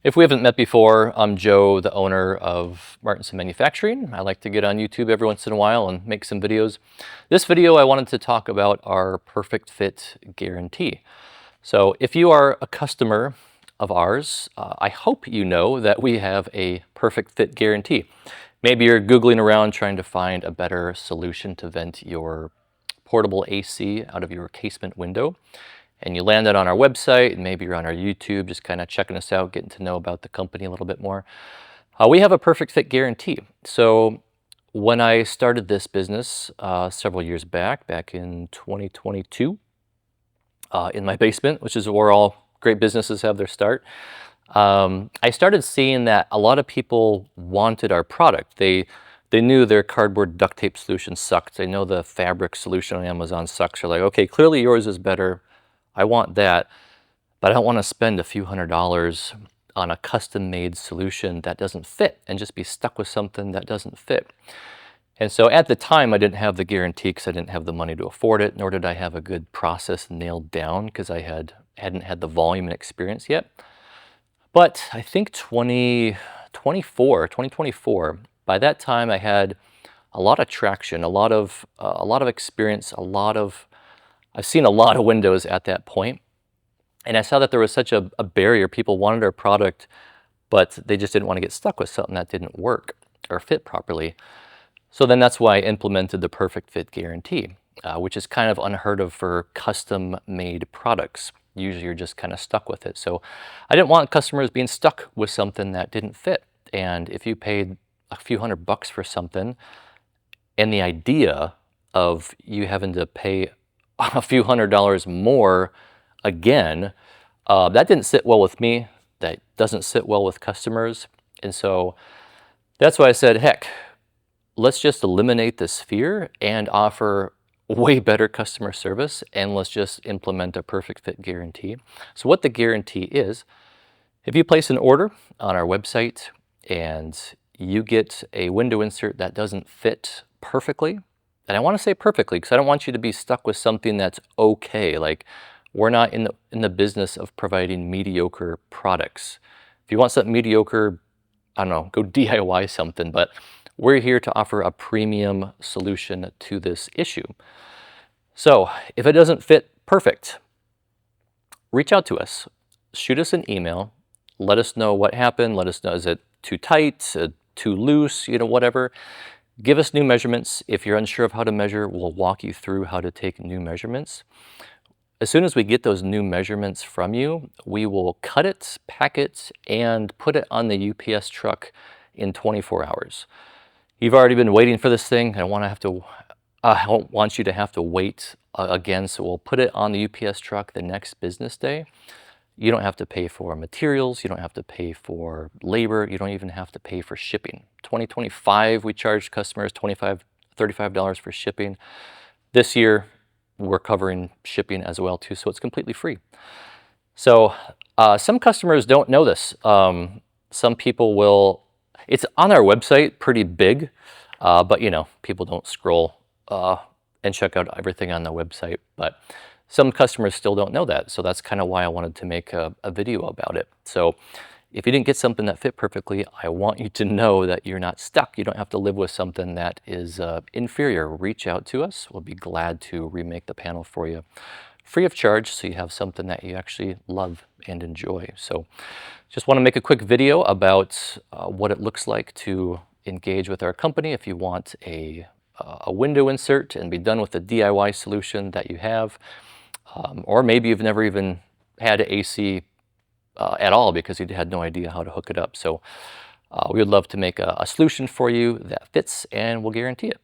If we haven't met before, I'm Joe, the owner of Martinson Manufacturing. I like to get on YouTube every once in a while and make some videos. This video, I wanted to talk about our perfect fit guarantee. So if you are a customer of ours, I hope you know that we have a perfect fit guarantee. Maybe you're Googling around trying to find a better solution to vent your portable AC out of your casement window, and you landed on our website, and maybe you're on our YouTube just kind of checking us out, getting to know about the company a little bit more. We have a perfect fit guarantee. So when I started this business several years back in 2022, in my basement, which is where all great businesses have their start, I started seeing that a lot of people wanted our product. They knew their cardboard duct tape solution sucked. They know the fabric solution on Amazon sucks. They're like, okay, clearly yours is better. I want that, but I don't want to spend a few $100s on a custom-made solution that doesn't fit and just be stuck with something that doesn't fit. And so at the time, I didn't have the guarantee because I didn't have the money to afford it, nor did I have a good process nailed down because I hadn't had the volume and experience yet. But I think 2024, by that time I had a lot of traction, a lot of experience, I've seen a lot of windows at that point, and I saw that there was such a barrier. People wanted our product, but they just didn't want to get stuck with something that didn't work or fit properly. So then that's why I implemented the perfect fit guarantee, which is kind of unheard of for custom-made products. Usually you're just kind of stuck with it. So I didn't want customers being stuck with something that didn't fit. And if you paid a few $100 for something, and the idea of you having to pay a few $100s more again, that didn't sit well with me. That doesn't sit well with customers. And so that's why I said, heck, let's just eliminate this fear and offer way better customer service, and let's just implement a perfect fit guarantee. So what the guarantee is, if you place an order on our website and you get a window insert that doesn't fit perfectly, and I want to say perfectly because I don't want you to be stuck with something that's okay. Like, we're not in the business of providing mediocre products. If you want something mediocre, I don't know, go DIY something, but we're here to offer a premium solution to this issue. So if it doesn't fit perfect, reach out to us, shoot us an email, let us know what happened, let us know, is it too tight, too loose, whatever. Give us new measurements. If you're unsure of how to measure, we'll walk you through how to take new measurements. As soon as we get those new measurements from you, we will cut it, pack it, and put it on the UPS truck in 24 hours. You've already been waiting for this thing. I don't want you to have to wait again, so we'll put it on the UPS truck the next business day. You don't have to pay for materials, you don't have to pay for labor, you don't even have to pay for shipping. 2025, we charged customers $35 for shipping. This year, we're covering shipping as well too, so it's completely free. So some customers don't know this. Some people will, it's on our website pretty big, but people don't scroll and check out everything on the website. But some customers still don't know that. So that's kind of why I wanted to make a video about it. So if you didn't get something that fit perfectly, I want you to know that you're not stuck. You don't have to live with something that is inferior. Reach out to us. We'll be glad to remake the panel for you free of charge, so you have something that you actually love and enjoy. So just want to make a quick video about what it looks like to engage with our company if you want a window insert and be done with the DIY solution that you have. Or maybe you've never even had AC at all because you had no idea how to hook it up. So we would love to make a solution for you that fits, and we'll guarantee it.